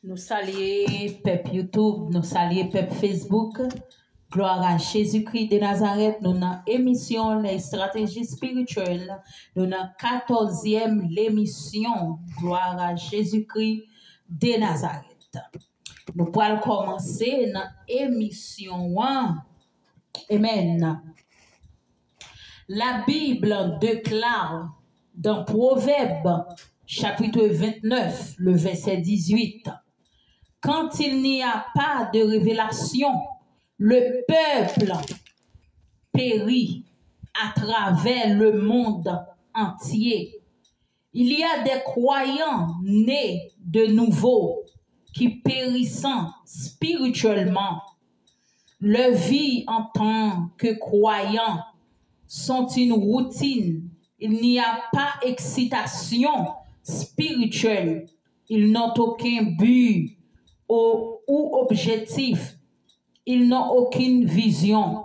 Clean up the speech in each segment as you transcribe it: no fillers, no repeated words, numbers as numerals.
Nous saluons peuple YouTube, nous saluons peuple Facebook. Gloire à Jésus-Christ de Nazareth. Nous avons émission les stratégies spirituelles. Nous avons 14e l'émission. Gloire à Jésus-Christ de Nazareth. Nous pourrons commencer dans l'émission 1. Amen. La Bible déclare dans Proverbe chapitre 29, le verset 18. Quand il n'y a pas de révélation, le peuple périt à travers le monde entier. Il y a des croyants nés de nouveau qui périssent spirituellement. Leur vie en tant que croyants sont une routine. Il n'y a pas d'excitation spirituelle. Ils n'ont aucun but ou objectif. Ils n'ont aucune vision.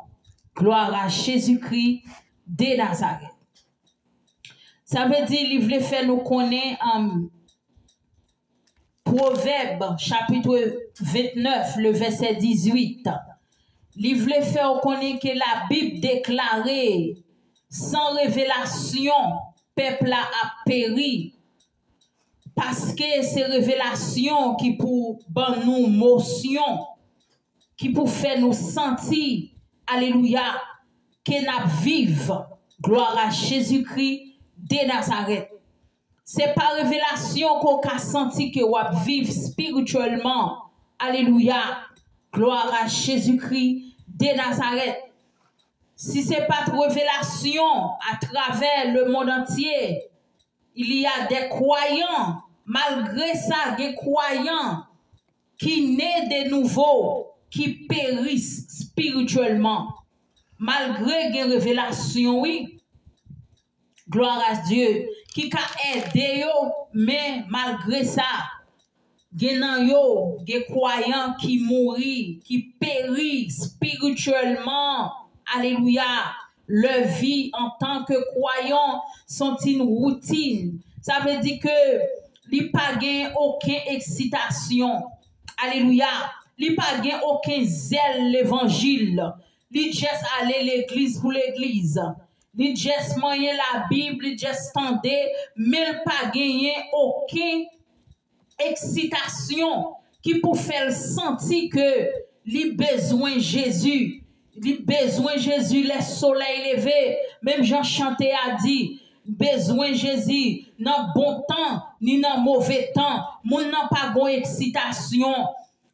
Gloire à Jésus-Christ de Nazareth. Ça veut dire qu'il voulait faire nous connaître Proverbe chapitre 29, le verset 18. Il voulait faire connaître que la Bible déclarait sans révélation, peuple a péri. Parce que c'est révélation qui pour nous motion, qui pour faire nous sentir, alléluia, que nous vivons, gloire à Jésus-Christ de Nazareth. C'est par révélation qu'on a senti que nous vivons spirituellement, alléluia, gloire à Jésus-Christ de Nazareth. Si ce n'est pas de révélation à travers le monde entier, il y a des croyants, malgré ça, des croyants qui naissent de nouveau, qui périssent spirituellement. Malgré des révélations, oui, gloire à Dieu, qui a aidé, mais malgré ça, des croyants qui mourent, qui périssent spirituellement. Alléluia. Leur vie en tant que croyants sont une routine. Ça veut dire que il pas gain aucune excitation. Alléluia. Il pas gain aucun zèle l'évangile. Il juste aller l'église pour l'église. Il juste manger la Bible, il juste tendre, mais il pas gagner aucune excitation qui pour faire sentir que il besoin Jésus. Il besoin Jésus, les soleils levés. Même Jean Chanté a dit, besoin Jésus, dans bon temps, ni dans mauvais temps. Moun n'a pas bon excitation.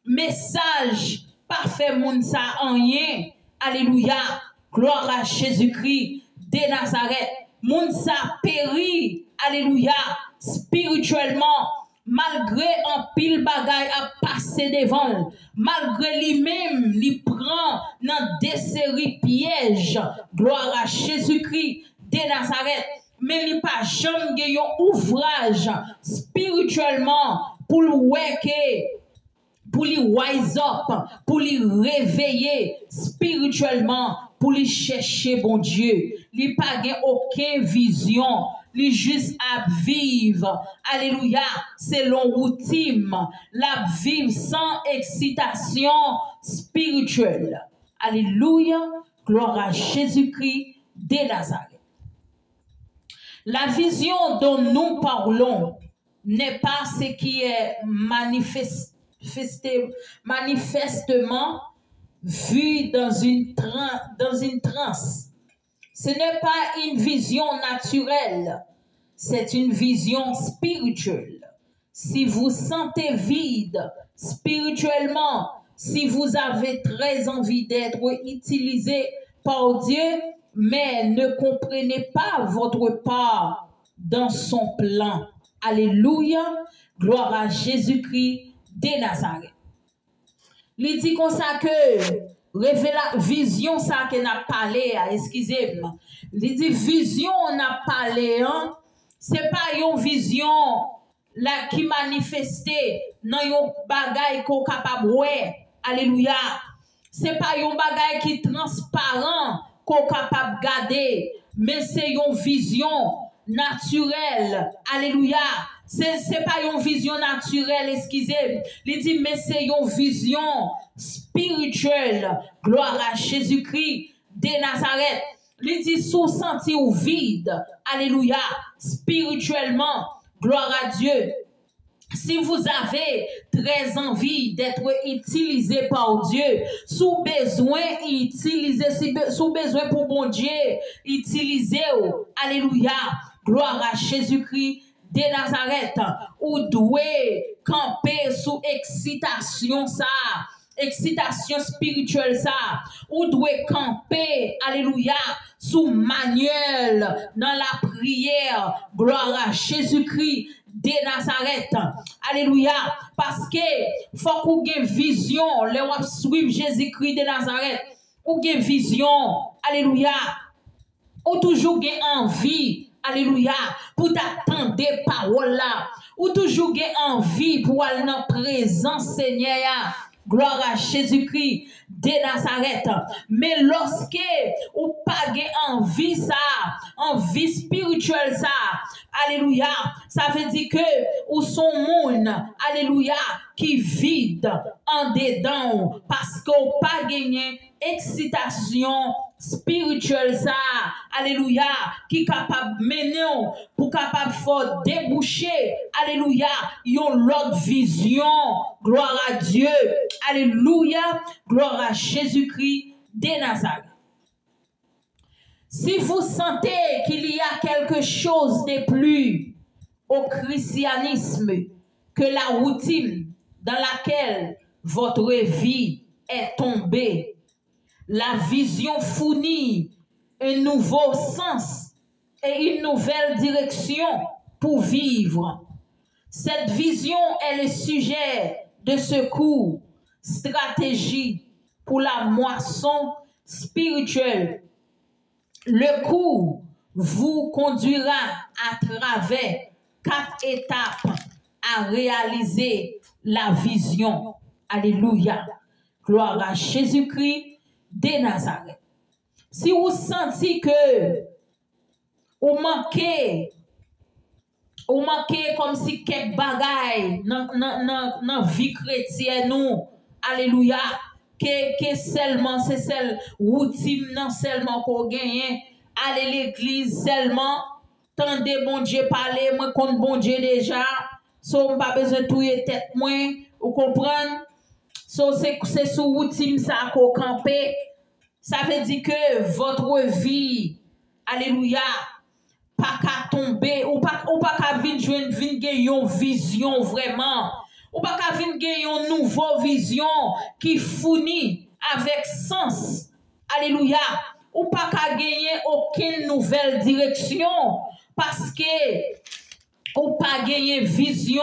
Message, parfait moun sa en rien. Alléluia. Gloire à Jésus-Christ de Nazareth. Moun sa péri. Alléluia. Spirituellement. Malgré un pile bagay à passer devant, malgré lui-même, il prend dans des séries pièges, gloire à Jésus-Christ de Nazareth, mais il pas jamais gagné un ouvrage spirituellement pour le wake, pour lui wise up, pour lui réveiller spirituellement, pour lui chercher bon Dieu. Il pas gagné aucune vision. Li juste à vivre, alléluia, selon routine, la vivre sans excitation spirituelle. Alléluia, gloire à Jésus-Christ de Nazareth. La vision dont nous parlons n'est pas ce qui est manifestement vu dans une transe. Ce n'est pas une vision naturelle, c'est une vision spirituelle. Si vous sentez vide spirituellement, si vous avez très envie d'être utilisé par Dieu, mais ne comprenez pas votre part dans son plan. Alléluia, gloire à Jésus-Christ de Nazareth. Il dit comme ça que vision ça que n'a parlé, excusez-moi. Il dit vision on a parlé, hein? C'est pas une vision là qui manifestait dans yon bagay qu'on capable ouais. Alléluia. C'est pas yon bagay qui transparent qu'on capable garder, mais c'est une vision naturelle. Alléluia. C'est pas une vision naturelle, excusez. Il dit, mais c'est une vision spirituelle. Gloire à Jésus-Christ de Nazareth. Il dit, sous senti ou vide. Alléluia. Spirituellement. Gloire à Dieu. Si vous avez très envie d'être utilisé par Dieu, sous besoin utiliser, sous besoin pour bon Dieu, utilisez-vous. Alléluia. Gloire à Jésus-Christ de Nazareth. Ou doué camper sous excitation ça. Excitation spirituelle ça. Ou doué camper. Alléluia. Sous manuel dans la prière. Gloire à Jésus-Christ de Nazareth. Alléluia. Parce que faut qu'on ait vision. Le wap suivre Jésus-Christ de Nazareth. Ou ait vision. Alléluia. Ou toujours ait envie. Alléluia. Pour t'attendre des paroles là. Ou toujours ait envie pour aller dans la présence Seigneur. Gloire à Jésus-Christ de Nazareth. Mais lorsque ou pas envie ça, envie spirituelle ça, alléluia, ça veut dire que ou son monde, alléluia, qui vide en dedans parce qu'on pas gagné excitation spirituelle ça, alléluia, qui capable mener pour capable faire déboucher, alléluia, yon l'autre vision, gloire à Dieu, alléluia, gloire à Jésus-Christ de Nazareth. Si vous sentez qu'il y a quelque chose de plus au christianisme que la routine dans laquelle votre vie est tombée, la vision fournit un nouveau sens et une nouvelle direction pour vivre. Cette vision est le sujet de secours, stratégie pour la moisson spirituelle. Le cours vous conduira à travers 4 étapes à réaliser la vision. Alléluia. Gloire à Jésus-Christ de Nazareth. Si vous sentez que vous manquez comme si quelque bagaille dans la vie chrétienne nous, alléluia, que seulement c'est celle routine non seulement qu'on gagne, aller l'église seulement, tendez bon Dieu parler, moi compte bon Dieu déjà, so pas besoin de touiller tête moi, vous comprenez? So c'est sous routine ça qu'on camper. Ça veut dire que votre vie, alléluia, pas qu'à tomber, ou pas qu'à venir une vision vraiment, ou pas qu'à venir une nouvelle vision qui fournit avec sens, alléluia, ou pas qu'à gagner aucune nouvelle direction, parce que ou pas gagner vision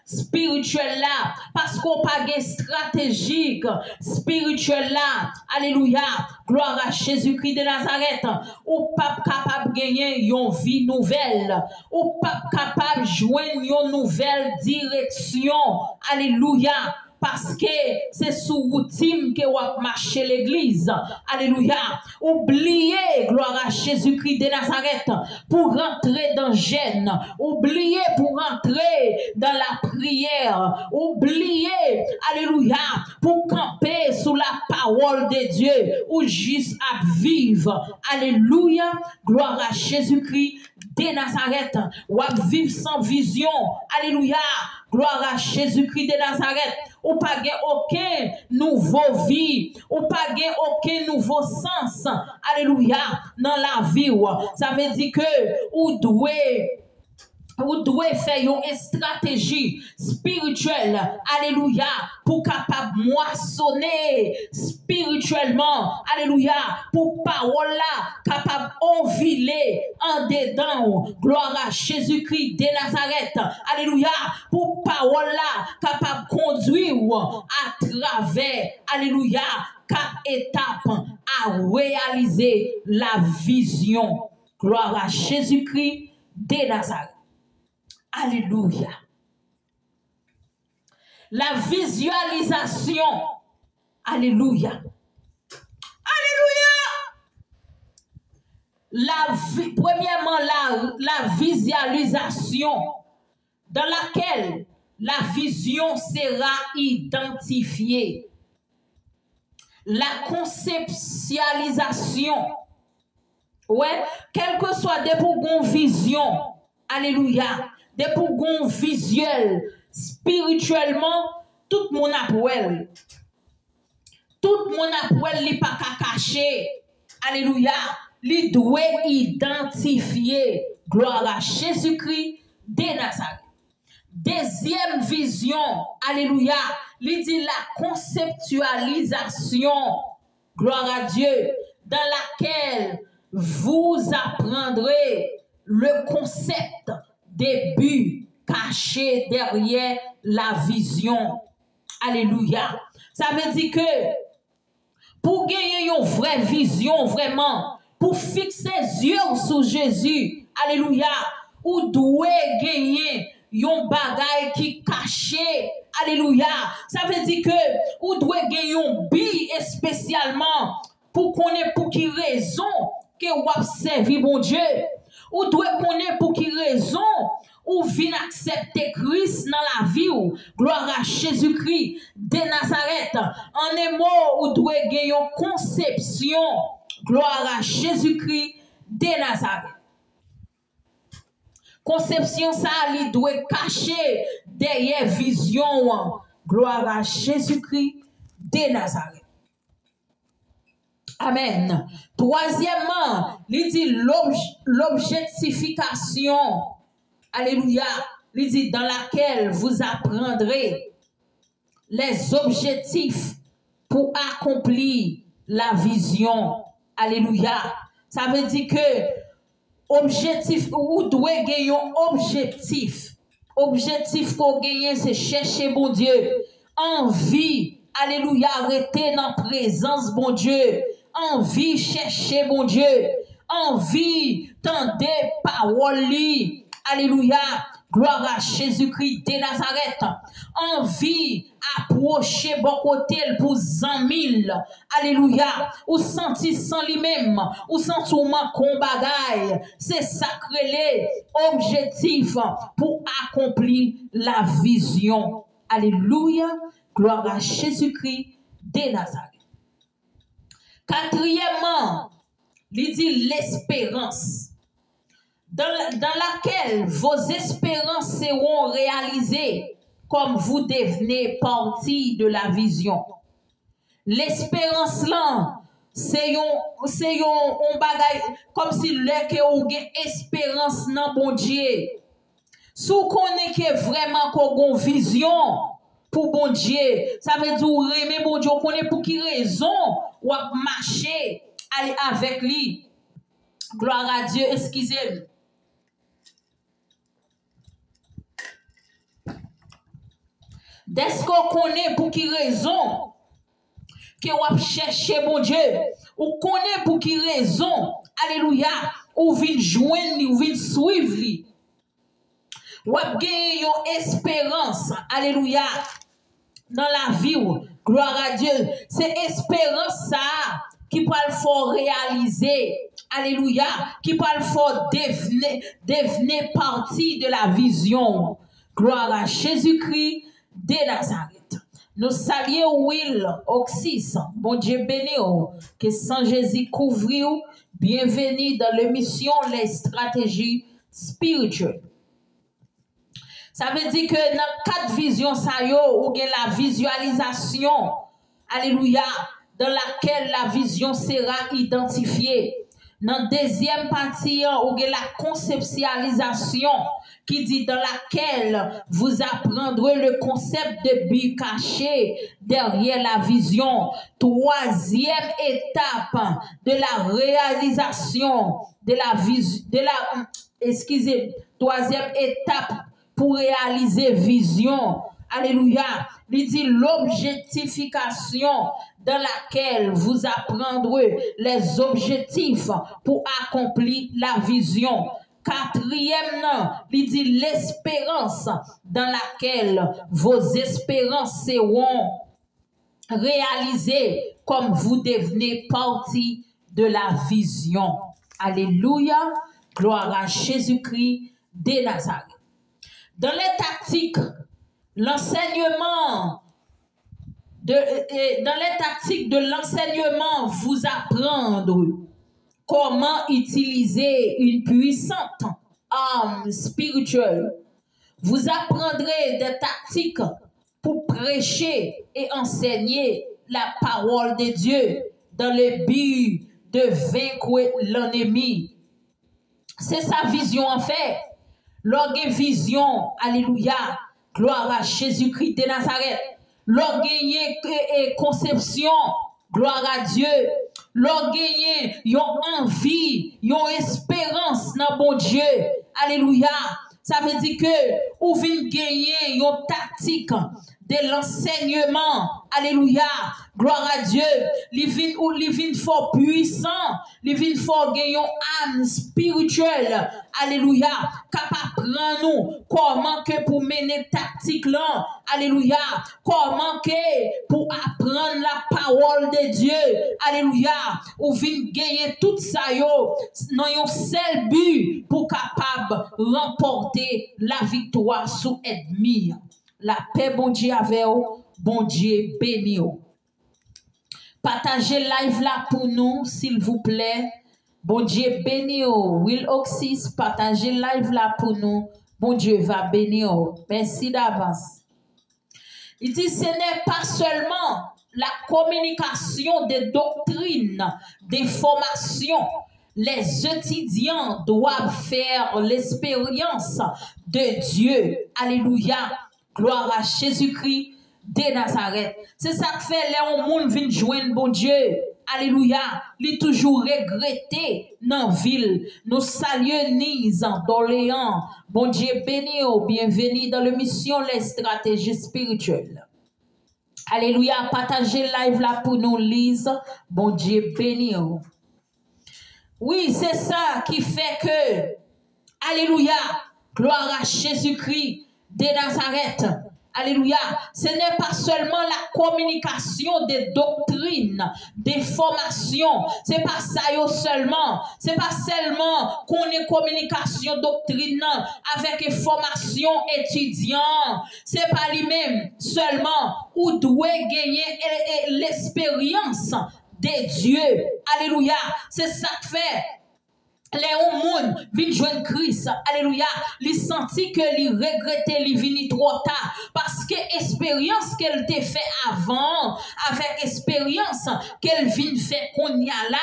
spirituelle là, parce qu'on pas gagner stratégique spirituelle là, alléluia, gloire à Jésus-Christ de Nazareth, ou pas capable gagner une vie nouvelle, ou pas capable joindre une nouvelle direction, alléluia, parce que c'est sous routine que vous marchez l'église. Alléluia. Oubliez, gloire à Jésus-Christ de Nazareth, pour rentrer dans le jeûne. Oubliez pour rentrer dans la prière. Oubliez, alléluia, pour camper sous la parole de Dieu, ou juste à vivre. Alléluia. Gloire à Jésus-Christ de Nazareth. Ou à vivre sans vision. Alléluia. Gloire à Jésus-Christ de Nazareth. Ou pas gagner aucun nouveau vie. Ou pas gagner aucun nouveau sens. Alléluia. Dans la vie. Ça veut dire que ou devez faire une stratégie spirituelle, alléluia, pour capable moissonner spirituellement, alléluia, pour parole là, capable enviler en dedans, gloire à Jésus-Christ de Nazareth, alléluia, pour parole là, capable conduire à travers, alléluia, 4 étapes à réaliser la vision, gloire à Jésus-Christ de Nazareth. Alléluia. La visualisation. Alléluia. Alléluia. Premièrement, la visualisation dans laquelle la vision sera identifiée. La conceptualisation. Ouais, quel que soit des pour vision. Alléluia. Des pour visuel. Spirituellement, tout le monde a pour elle. Tout le monde a pour elle, il pas caché. Alléluia. Il doit identifier. Gloire à Jésus-Christ de Nazareth. Deuxième vision. Alléluia. Il dit la conceptualisation. Gloire à Dieu. Dans laquelle vous apprendrez le concept des buts cachés derrière la vision. Alléluia. Ça veut dire que pour gagner une vraie vision, vraiment, pour fixer les yeux sur Jésus, alléluia, ou doit gagner un bagay qui caché, alléluia. Ça veut dire que ou doit gagner un but spécialement pour connaître pour qui raison que vous servi bon Dieu. Ou doit connaître pour qui raison ou vient accepter Christ dans la vie ou gloire à Jésus-Christ de Nazareth. En un mot, ou doit gagner une conception gloire à Jésus-Christ de Nazareth. Conception ça il doit cacher derrière vision gloire à Jésus-Christ de Nazareth. Amen. Troisièmement, il dit l'objectification. Alléluia. Il dit dans laquelle vous apprendrez les objectifs pour accomplir la vision. Alléluia. Ça veut dire que objectif, ou doit gagner un objectif. Objectif pour gagner, c'est chercher bon Dieu. Envie. Alléluia. Arrêter dans la présence bon Dieu. Envie chercher bon Dieu. Envie tendre parole. Alléluia. Gloire à Jésus-Christ de Nazareth. Envie approcher bon côté pour 100 000. Alléluia. Ou sentir sans lui-même. Ou sentir qu'on bagaille. C'est sacré objectif pour accomplir la vision. Alléluia. Gloire à Jésus-Christ de Nazareth. Quatrièmement, il dit l'espérance. Dans laquelle vos espérances seront réalisées comme vous devenez partie de la vision. L'espérance là, c'est un bagay comme si l'est ou gen espérance dans bon Dieu. Si vous connaissez que vraiment qu'on a vision pour bon Dieu, ça veut dire aimer bon Dieu, on connaît pour qui raison ou marcher aller avec lui. Gloire à Dieu, excusez-moi. Dès qu'on connaît pour qui raison que vous cherchez bon Dieu, ou connaît pour qui raison, alléluia, ou vient joindre, ou vient suivre lui. Ou avez une espérance, alléluia, dans la vie, gloire à Dieu. C'est espérance ça qui peut le faire réaliser, alléluia, qui peut le faire devenir partie de la vision. Gloire à Jésus-Christ de Nazareth. Nous saluons Will Oxys. Bon Dieu béni, que sans Jésus couvrir. Bienvenue dans l'émission Les stratégies spirituelles. Ça veut dire que dans 4 visions, ça y est, ou la visualisation, alléluia, dans laquelle la vision sera identifiée. Dans la deuxième partie, ou la conceptualisation, qui dit dans laquelle vous apprendrez le concept de but caché derrière la vision. Troisième étape de la réalisation de la vision, troisième étape pour réaliser vision. Alléluia. Il dit l'objectification dans laquelle vous apprendrez les objectifs pour accomplir la vision. Quatrième, il dit l'espérance dans laquelle vos espérances seront réalisées comme vous devenez partie de la vision. Alléluia. Gloire à Jésus-Christ de Nazareth. Dans les tactiques, l'enseignement de l'enseignement, vous apprendre comment utiliser une puissante arme spirituelle. Vous apprendrez des tactiques pour prêcher et enseigner la parole de Dieu dans le but de vaincre l'ennemi. C'est sa vision en fait. L'orgue vision, alléluia, gloire à Jésus-Christ de Nazareth. L'orgue conception, gloire à Dieu. L'orgue yon envie, yon espérance dans bon Dieu, alléluia. Ça veut dire que ou vient gagner yon tactique de l'enseignement, alléluia, gloire à Dieu, li vin fort puissant, li vin fort gagnant âme spirituelle, alléluia, capable prendre nous comment que pour mener tactique là, alléluia, comment que pour apprendre la parole de Dieu, alléluia, ou vin gagner tout ça yo, dans un seul but pour capable remporter la victoire sur ennemi. La paix, bon Dieu, avec vous, bon Dieu, béni vous. Partagez live là pour nous, s'il vous plaît. Bon Dieu, béni vous. Will Oxys, partagez live là pour nous. Bon Dieu va bénir vous. Merci d'avance. Il dit, ce n'est pas seulement la communication des doctrines, des formations. Les étudiants doivent faire l'expérience de Dieu. Alléluia. Gloire à Jésus-Christ de Nazareth. C'est ça que fait les gens viennent joindre bon Dieu. Alléluia. Il toujours regretté dans la ville. Nous saluons Nise d'Orléans. Bon Dieu béni au bienvenue dans l'émission Les stratégies spirituelles. Alléluia. Partagez live là pour nous, Lise. Bon Dieu béni. Oui, c'est ça qui fait que, alléluia, gloire à Jésus-Christ de Nazareth. Alléluia. Ce n'est pas seulement la communication des doctrines, des formations. C'est pas ça seulement. C'est pas seulement qu'on ait communication doctrine avec formation étudiant. C'est pas lui-même seulement où doit gagner l'expérience de Dieu. Alléluia. C'est ça que fait. Les gens viennent joindre Christ, alléluia, ils sentent que ils regrettent, ils viennent trop tard, parce que l'expérience qu'elle t'a fait avant, avec l'expérience qu'elle vient faire qu'on y a là,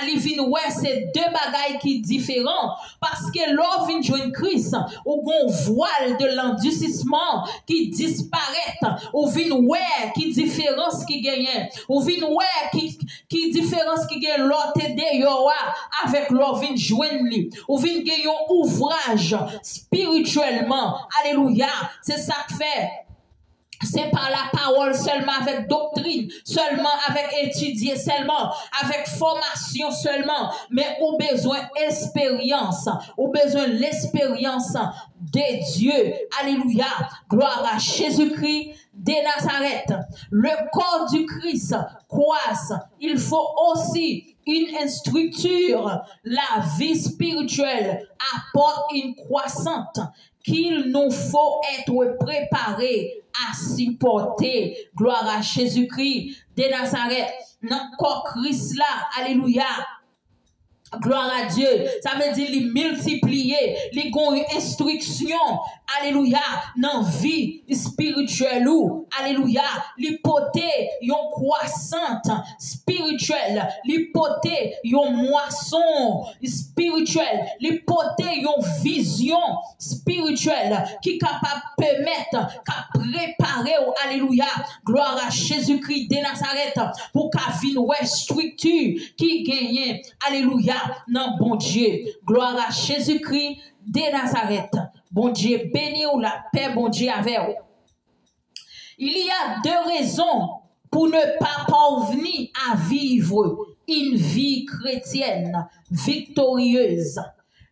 ils viennent ouais, c'est deux bagailles qui sont différents, parce que l'on vient joindre Christ, ou qu'on voile de l'endurcissement qui disparaît, ou vient ouais, qui différence qui gagne, ou vient ouais, qui différence qui gagne l'autre de avec l'on vient joindre lui, ou vient gagner un ouvrage spirituellement, alléluia, c'est ça que fait. C'est pas la parole seulement avec doctrine, seulement avec étudier seulement, avec formation seulement, mais au besoin expérience, au besoin l'expérience de Dieu. Alléluia. Gloire à Jésus-Christ de Nazareth. Le corps du Christ croisse. Il faut aussi une structure. La vie spirituelle apporte une croissance qu'il nous faut être préparés à supporter. Gloire à Jésus-Christ de Nazareth. Notre corps Christ là, alléluia. Gloire à Dieu. Ça veut dire les multiplier, les gon instruction, alléluia, dans vie spirituelle ou, alléluia, les poter yon croissante spirituelle, les poter yon moisson spirituelle, les poter yon vision spirituelle qui capable permettre, qu'à préparer, alléluia, gloire à Jésus-Christ de Nazareth pour qu'à vin ouais structure qui gagne, alléluia, non, bon Dieu. Gloire à Jésus-Christ de Nazareth. Bon Dieu, béni ou la paix, bon Dieu, avec vous. Il y a deux raisons pour ne pas parvenir à vivre une vie chrétienne victorieuse.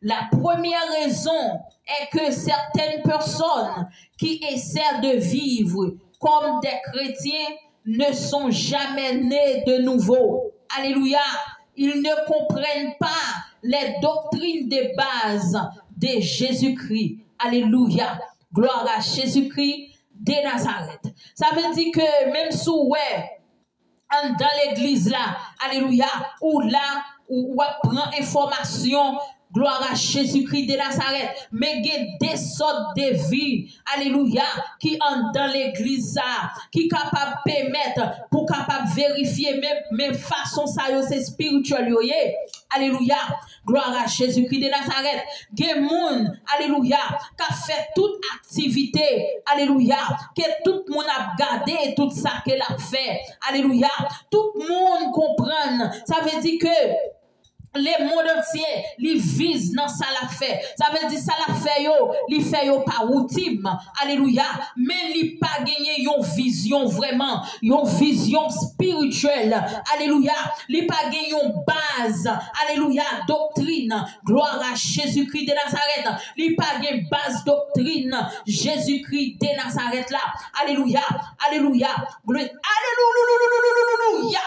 La première raison est que certaines personnes qui essaient de vivre comme des chrétiens ne sont jamais nés de nouveau. Alléluia. ils ne comprennent pas les doctrines de base de Jésus-Christ. Alléluia. Gloire à Jésus-Christ de Nazareth. Ça veut dire que même si dans l'église là, alléluia, ou là, où on prend information, gloire à Jésus-Christ de Nazareth, mais il y a des sortes de vie, alléluia, qui entrent dans l'église ça, qui est capable de permettre, pour capable vérifier même façon ça, c'est spirituel, alléluia, gloire à Jésus-Christ de Nazareth, il y a des gens, alléluia, qui a fait toute activité, alléluia, que tout le monde a gardé tout ça qu'elle a fait, alléluia, tout le monde comprend, ça veut dire que les mondes entiers, ils visent dans ça la fait. Ça veut dire ça la fait ils fait pas routine. Alléluia. Mais ils pas gagné une vision vraiment, une vision spirituelle. Alléluia. Ils pas gagné une base. Alléluia. Doctrine. Gloire à Jésus-Christ de Nazareth. Ils pas gagné base doctrine. Jésus-Christ de Nazareth là. Alléluia. Alléluia. Alléluia. Alléluia.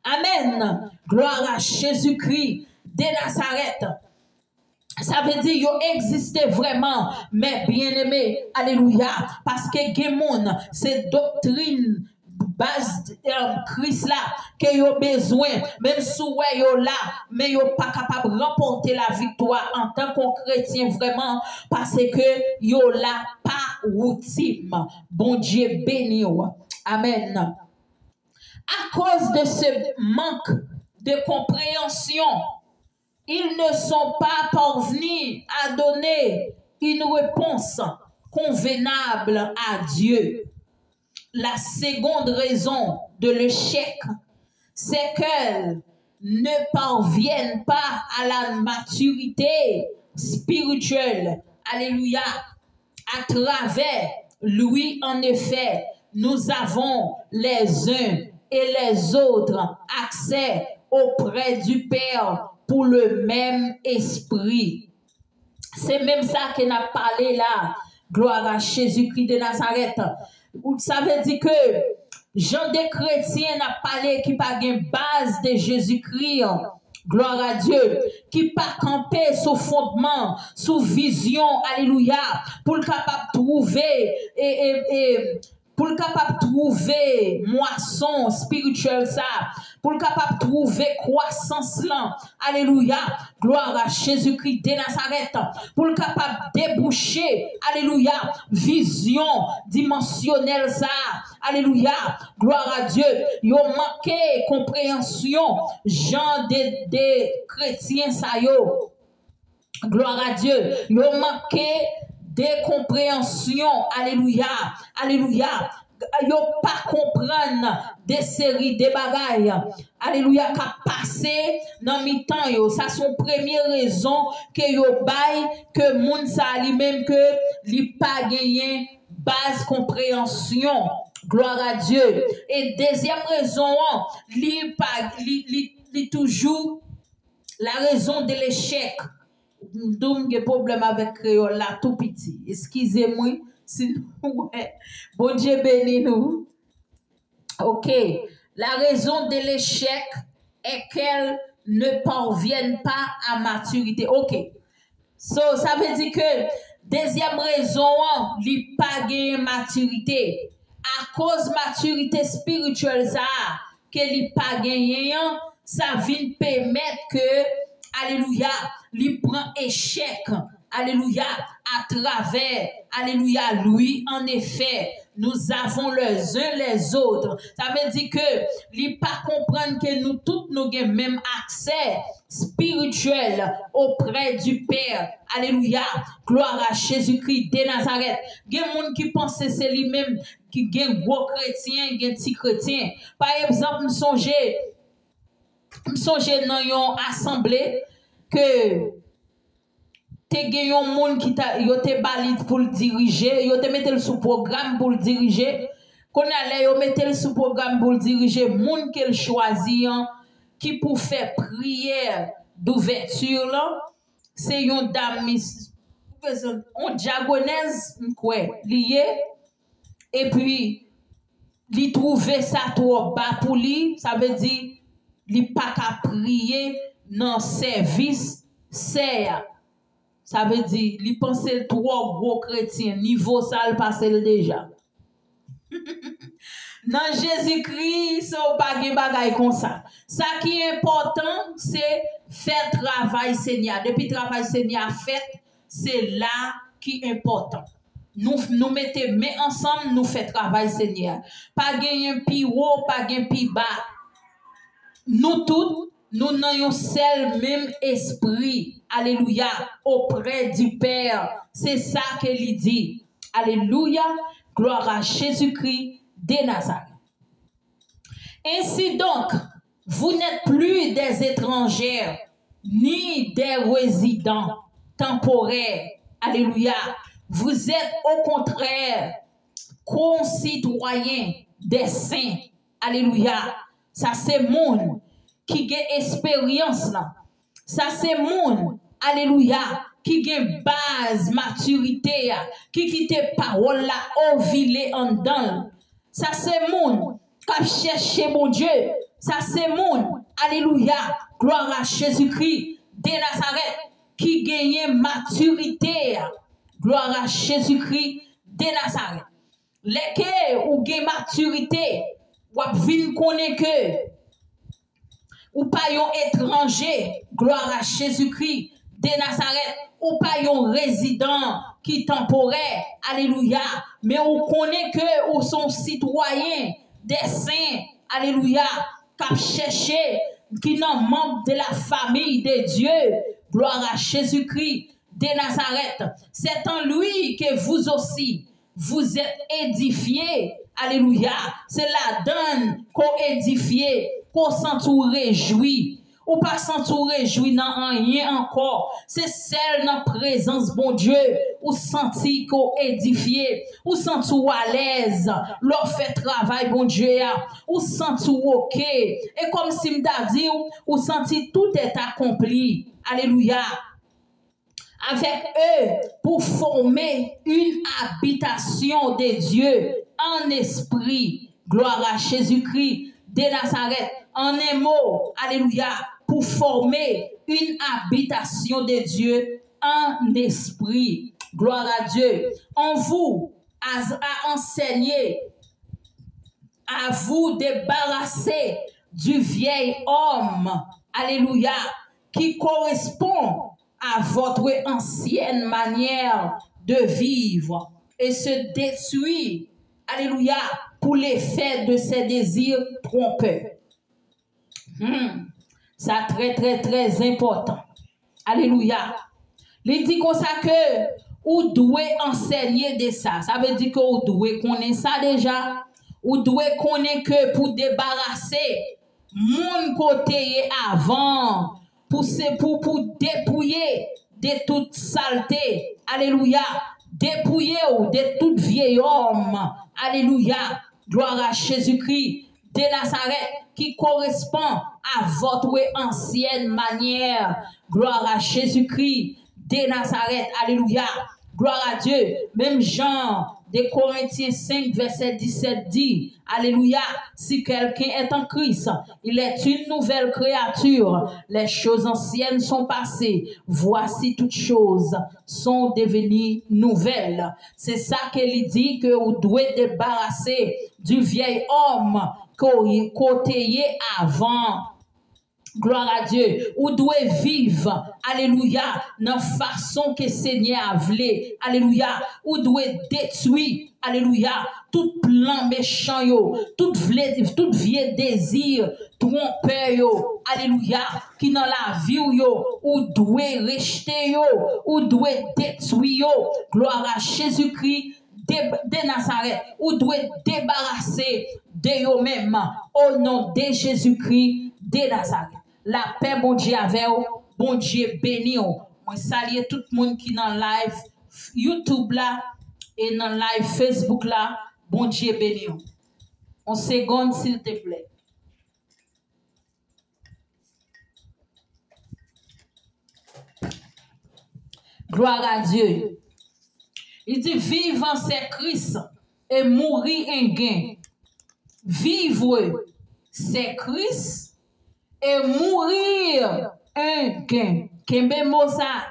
Amen. Gloire à Jésus-Christ de Nazareth. Ça veut dire yo existait vraiment, mais bien aimé, alléluia, parce que Gémon, c'est doctrine base Christ là que yo besoin, même si yo là, mais yo pas capable de remporter la victoire en tant que chrétien vraiment, parce que yo là pas routine. Bon Dieu béni. Amen. À cause de ce manque de compréhension, ils ne sont pas parvenus à donner une réponse convenable à Dieu. La seconde raison de l'échec, c'est qu'elles ne parviennent pas à la maturité spirituelle. Alléluia. À travers lui, en effet, nous avons les uns et les autres accès auprès du Père pour le même esprit. C'est même ça qu'on a parlé là. Gloire à Jésus-Christ de Nazareth. Ça veut dire que Jean des chrétiens n'a parlé qui pas une base de Jésus-Christ. Gloire à Dieu. Qui pas camper sous fondement, sous vision. Alléluia. Pour le capable de trouver pour le capable de trouver moisson spirituelle ça, pour le capable de trouver croissance là, alléluia, gloire à Jésus-Christ de Nazareth, pour le capable de déboucher, alléluia, vision dimensionnelle ça, alléluia, gloire à Dieu, yo manqué compréhension, genre des chrétiens ça yo, gloire à Dieu, yo manqué des compréhensions, alléluia, alléluia, yo pas comprendre des séries de bagailles, alléluia, qu'a passé dans mi-temps yo, ça son première raison que yo bail que moun sa li même que li pas gagné base compréhension, gloire à Dieu. Et deuxième raison, li toujours la raison de l'échec. Nous avons problème avec créole là tout petit. Excusez-moi si nous bon Dieu béni nous. OK. La raison de l'échec est qu'elles ne parviennent pas à maturité. OK. So, ça veut dire que deuxième raison, li pas gagner maturité. À cause maturité spirituelle ça que li pas gagner, ça vient permettre que alléluia, lui prend échec, alléluia, à travers, alléluia, lui, en effet, nous avons les uns les autres. Ça veut dire que, lui pas comprendre que nous tous, nous avons même accès spirituel auprès du Père. Alléluia, gloire à Jésus-Christ de Nazareth. Il y a des gens qui pensent que c'est lui-même qui est un gros chrétien, qui est un petit chrétien. Par exemple, nous songeons dans une assemblée que te gen yon moun qui ta yo te balit pour le diriger, yo te mettre sous programme pour le diriger, qu'on allait yo mettre le sous programme pour diriger monde qu'elle choisit qui pour faire prière d'ouverture là, c'est une dame on diagonaise quoi lié et puis li trouver ça trop bas pour lui, ça veut dire li pas qu'à prier dans service c'est ça veut dire li penser trop gros chrétien niveau ça le passer déjà. Dans Jésus-Christ, c'est pas de bagaille comme ça. Ça qui est important, c'est faire travail Seigneur. Depuis travail Seigneur fait, c'est là qui est important. Nous mettons main ensemble, nous faisons travail Seigneur. Pas gagner pi haut, pas gagner pi bas. Nous tous, nous avons un seul même esprit. Alléluia. Auprès du Père. C'est ça qu'il dit. Alléluia. Gloire à Jésus-Christ de Nazareth. Ainsi donc, vous n'êtes plus des étrangers, ni des résidents temporaires. Alléluia. Vous êtes au contraire concitoyens des saints. Alléluia. Ça c'est monde qui a expérience là. Ça c'est monde. Alléluia. Qui a base, maturité, qui quitte parole là, au vilé en dedans. Ça c'est monde qui a cherché mon Dieu. Ça c'est monde. Alléluia. Gloire à Jésus-Christ de Nazareth qui gagne maturité. Gloire à Jésus-Christ de Nazareth. Lesquels ou gagne maturité, ou vin connaît que ou pas yon étranger. Gloire à Jésus-Christ de Nazareth. Ou pas yon résident qui temporaire, alléluia, mais on connaît que ou sont citoyens des saints, alléluia, qui cherché, qui sont membres de la famille de Dieu, gloire à Jésus-Christ de Nazareth. C'est en lui que vous aussi, vous êtes édifiés, alléluia, c'est la donne qu'on édifie, qu'on s'en réjouit. Ou pas s'en réjouir dans rien encore. C'est celle dans la présence, bon Dieu, ou senti qu'on édifié, ou senti à l'aise, leur fait travail, bon Dieu, ou senti ok. Et comme si m'da dit, ou senti tout est accompli. Alléluia. Avec eux, pour former une habitation de Dieu en esprit. Gloire à Jésus-Christ de Nazareth. En un mot, alléluia, pour former une habitation de Dieu en esprit. Gloire à Dieu. En vous, à enseigner, à vous débarrasser du vieil homme, alléluia, qui correspond à votre ancienne manière de vivre et se détruire, alléluia, pour l'effet de ses désirs trompeurs. Ça très très très important. Alléluia. Il dit comme ça que vous devez enseigner de ça. Ça veut dire que vous devez connaître ça déjà. Vous devez connaître que pour débarrasser mon côté avant, pour dépouiller de toute saleté. Alléluia. Dépouiller de tout vieil homme. Alléluia. Gloire à Jésus-Christ de Nazareth qui correspond à votre ancienne manière. Gloire à Jésus-Christ de Nazareth. Alléluia. Gloire à Dieu. Même Jean de Corinthiens 5, verset 17 dit, alléluia, si quelqu'un est en Christ, il est une nouvelle créature. Les choses anciennes sont passées. Voici toutes choses sont devenues nouvelles. C'est ça qu'il dit que vous devez débarrasser du vieil homme côté avant. Gloire à Dieu. Ou doit vivre, alléluia, dans la façon que le Seigneur a voulu, alléluia. Ou doit détruire, alléluia, tout plan méchant, tout vieux désir, trompeur, yo, alléluia, qui dans la vie, ou doit rester, ou doit détruire, gloire à Jésus-Christ de Nazareth, ou doit débarrasser de eux-mêmes, au nom de Jésus-Christ de Nazareth. La paix, bon Dieu, avec vous, bon Dieu, béni. Moi, salue tout le monde qui est dans live YouTube là et dans live Facebook là, bon Dieu, béni. On seconde, s'il te plaît. Gloire à Dieu. Il dit, vivre c'est Christ et mourir un gain. Vivre c'est Christ et mourir un gain. Kembe mosa.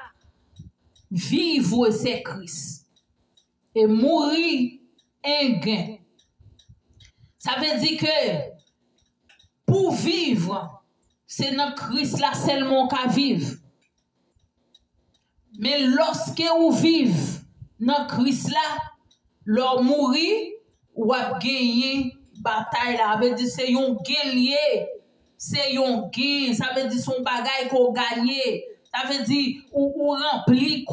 Vivre c'est Christ et mourir un gain. Ça veut dire que pour vivre, c'est dans Christ là seulement qu'à vivre. Mais lorsque vous vivez dans Christ là, leur mourir ou à gagner bataille là, ça veut dire c'est un guerrier, c'est un gain, ça veut dire son bagage qu'on gagne, ça veut dire ou rempli